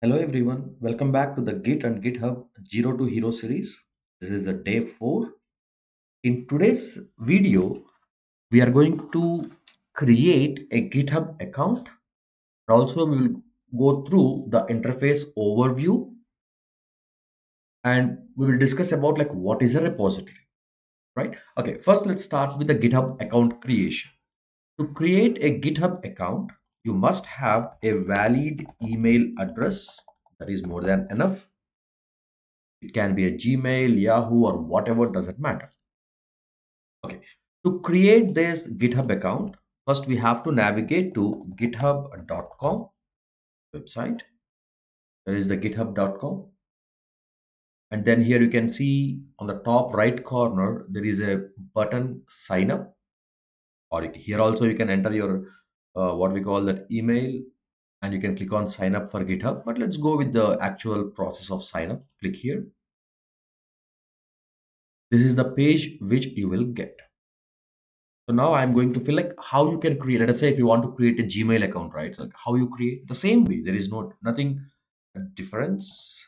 Hello everyone, welcome back to the Git and GitHub Zero to Hero series. This is the day 4. In today's video, we are going to create a GitHub account. Also, we will go through the interface overview and we will discuss about like what is a repository, right? Okay, first let's start with the GitHub account creation. To create a GitHub account, you must have a valid email address. That is more than enough. It can be a Gmail, Yahoo, or whatever, doesn't matter. Okay. To create this GitHub account, first we have to navigate to github.com website. There is the github.com. And then here you can see on the top right corner, there is a button sign up. Or here also you can enter your what we call that email and you can click on sign up for GitHub. But let's go with the actual process of sign up. Click here. This is the page which you will get. So now I'm going to feel like how you can create. Let us say if you want to create a Gmail account, right? So like how you create the same way. There is nothing difference.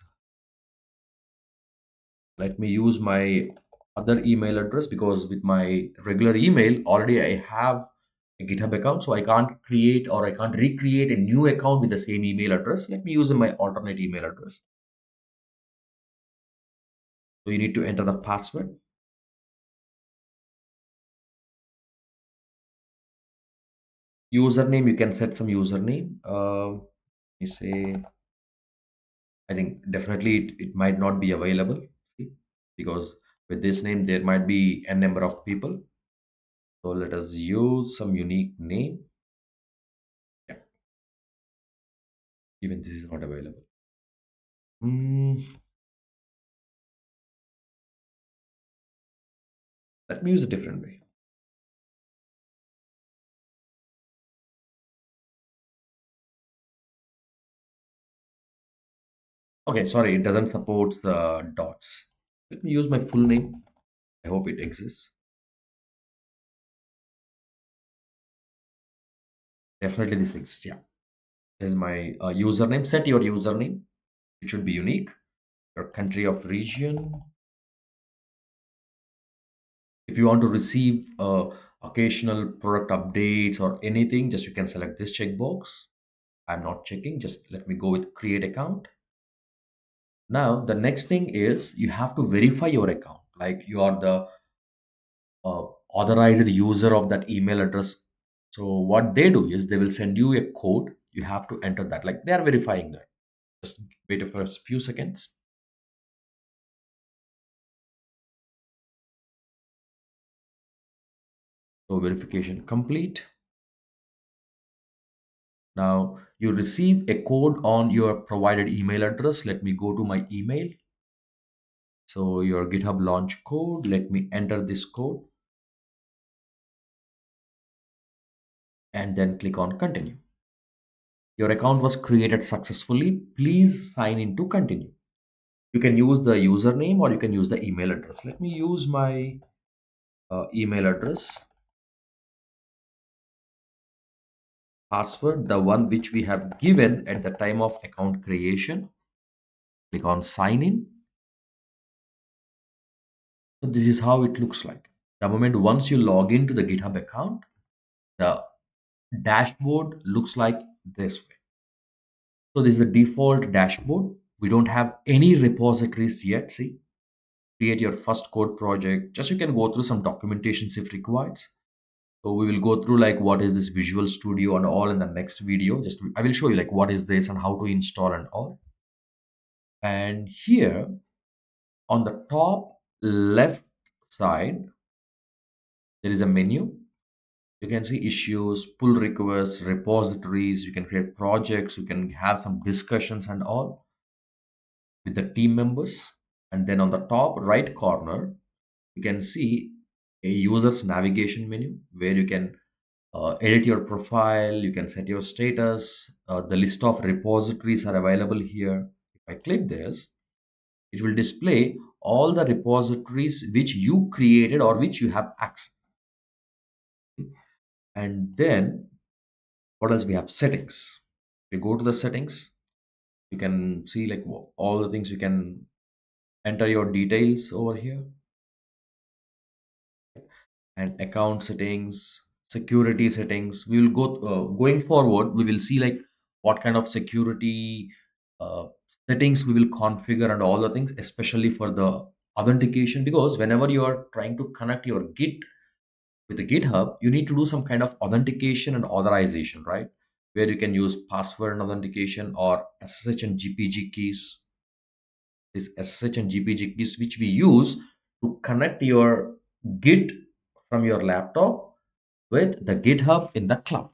Let me use my other email address because with my regular email already I have a GitHub account, so I can't create or I can't recreate a new account with the same email address. Let me use my alternate email address. So you need to enter the password. Username, you can set some username. Let me say I think definitely it might not be available, see, because with this name there might be a number of people. So let us use some unique name. Yeah, even this is not available. Let me use a different way. Okay, sorry, it doesn't support the dots. Let me use my full name. I hope it exists. Definitely this exists. Yeah, this is my username. Set your username. It should be unique. Your country of region. If you want to receive occasional product updates or anything, just you can select this checkbox. I'm not checking, just let me go with create account. Now the next thing is you have to verify your account, like you are the authorized user of that email address. So what they do is they will send you a code. You have to enter that, like they are verifying that. Just wait for a few seconds. So verification complete. Now you receive a code on your provided email address. Let me go to my email. So your GitHub launch code, let me enter this code and then click on continue. Your account was created successfully. Please sign in to continue. You can use the username or you can use the email address. Let me use my email address, password, the one which we have given at the time of account creation. Click on sign in. So this is how it looks like. The moment once you log into the GitHub account, the dashboard looks like this way. So this is the default dashboard. We don't have any repositories yet. See, create your first code project. Just you can go through some documentations if required. So we will go through like what is this Visual Studio and all in the next video. Just I will show you like what is this and how to install and all. And here on the top left side, there is a menu. You can see issues, pull requests, repositories. You can create projects. You can have some discussions and all with the team members. And then on the top right corner, you can see a user's navigation menu where you can edit your profile, you can set your status. The list of repositories are available here. If I click this, it will display all the repositories which you created or which you have access. And then what else we have? Settings. We go to the settings. You can see like all the things. You can enter your details over here, and account settings, security settings. We will go going forward. We will see like what kind of security uh, settings we will configure and all the things, especially for the authentication. Because whenever you are trying to connect your Git with the GitHub, you need to do some kind of authentication and authorization, right? Where you can use password and authentication or SSH and GPG keys. This SSH and GPG keys which we use to connect your Git from your laptop with the GitHub in the cloud.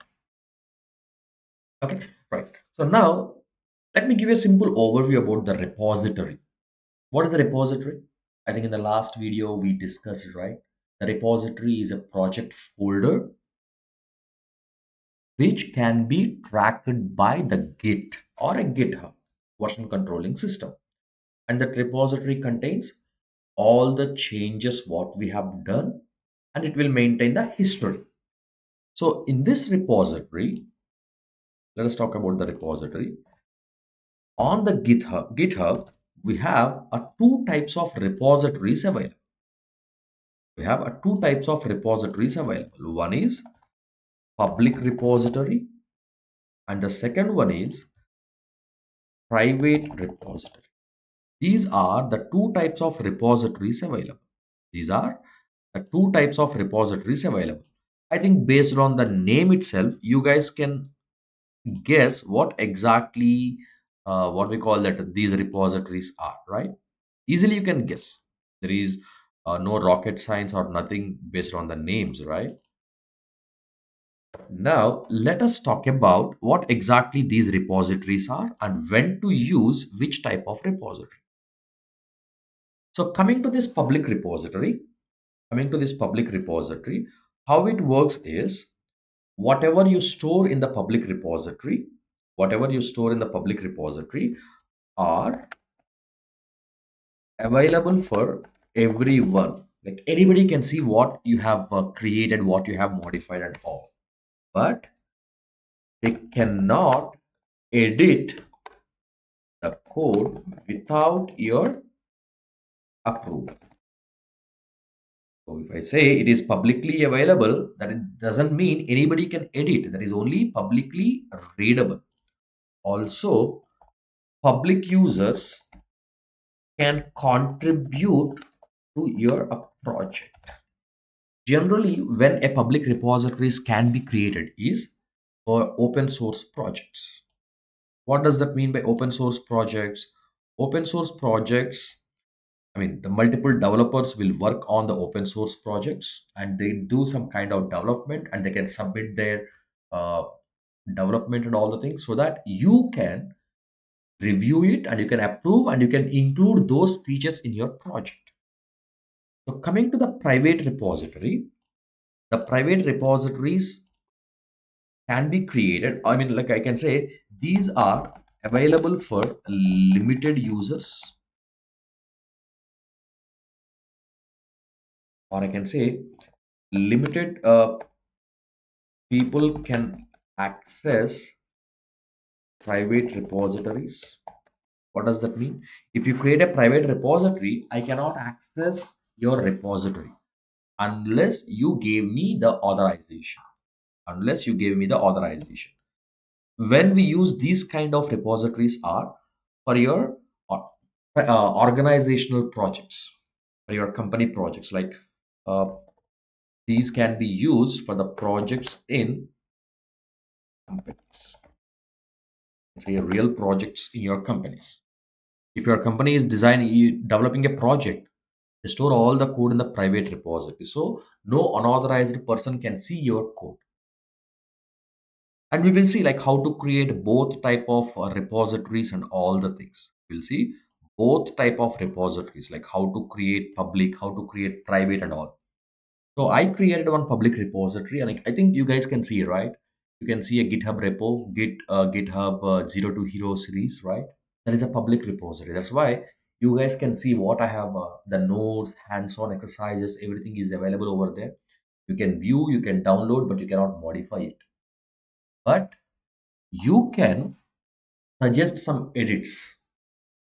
Okay, right. So now let me give you a simple overview about the repository. What is the repository? I think in the last video we discussed it, right? The repository is a project folder which can be tracked by the Git or a GitHub version controlling system. And that repository contains all the changes what we have done, and it will maintain the history. So in this repository, let us talk about the repository. On the GitHub, we have two types of repositories available. We have two types of repositories available. One is public repository, and the second one is private repository. These are the two types of repositories available. These are the two types of repositories available. I think based on the name itself, you guys can guess what exactly what we call that these repositories are, right? Easily you can guess. There is no rocket science or nothing based on the names, right? Now let us talk about what exactly these repositories are and when to use which type of repository. So coming to this public repository, how it works is whatever you store in the public repository, whatever you store in the public repository are available for everyone. Like anybody can see what you have created, what you have modified and all. But they cannot edit the code without your approval. So if I say it is publicly available, that it doesn't mean anybody can edit. That is only publicly readable. Also, public users can contribute to your project. Generally, when a public repositories can be created is for open source projects. What does that mean by open source projects? Open source projects, I mean, the multiple developers will work on the open source projects and they do some kind of development and they can submit their uh, development and all the things so that you can review it and you can approve and you can include those features in your project. So coming to the private repositories can be created. I mean, like I can say, these are available for limited users, or I can say limited people can access private repositories. What does that mean? If you create a private repository, I cannot access your repository unless you gave me the authorization. Unless you gave me the authorization. When we use these kind of repositories are for your organizational projects, for your company projects, like uh, these can be used for the projects in companies, say real projects in your companies. If your company is developing a project, they store all the code in the private repository, so no unauthorized person can see your code. And we will see like how to create both type of repositories and all the things. We'll see both type of repositories, like how to create public, how to create private and all. So I created one public repository, and I think you guys can see, right? You can see a GitHub repo, GitHub Zero to Hero series, right? That is a public repository. That's why you guys can see what I have, the notes, hands-on exercises, everything is available over there. You can view, you can download, but you cannot modify it. But you can suggest some edits.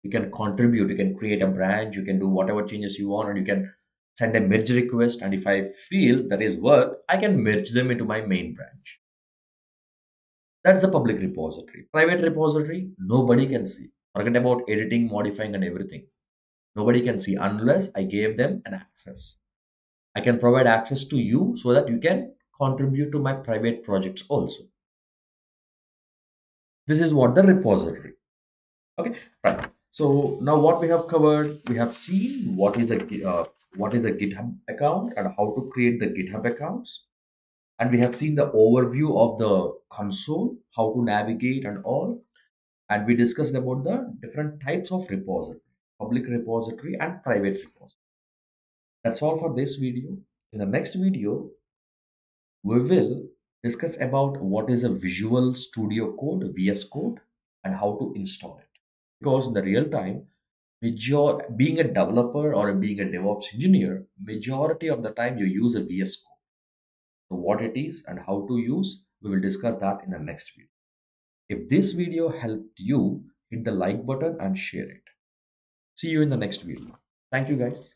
You can contribute, you can create a branch, you can do whatever changes you want, and you can send a merge request. And if I feel that is worth, I can merge them into my main branch. That's the public repository. Private repository, nobody can see. Forget about editing, modifying, and everything. Nobody can see unless I gave them an access. I can provide access to you so that you can contribute to my private projects also. This is what the repository. Okay, right. So now what we have covered, we have seen what is a GitHub account and how to create the GitHub accounts, and we have seen the overview of the console, how to navigate and all, and we discussed about the different types of repository, public repository and private repository. That's all for this video. In the next video, we will discuss about what is a Visual Studio Code, VS Code, and how to install it. Because in the real time, being a developer or being a DevOps engineer, majority of the time you use a VS Code. So what it is and how to use, we will discuss that in the next video. If this video helped you, hit the like button and share it. See you in the next video. Thank you guys.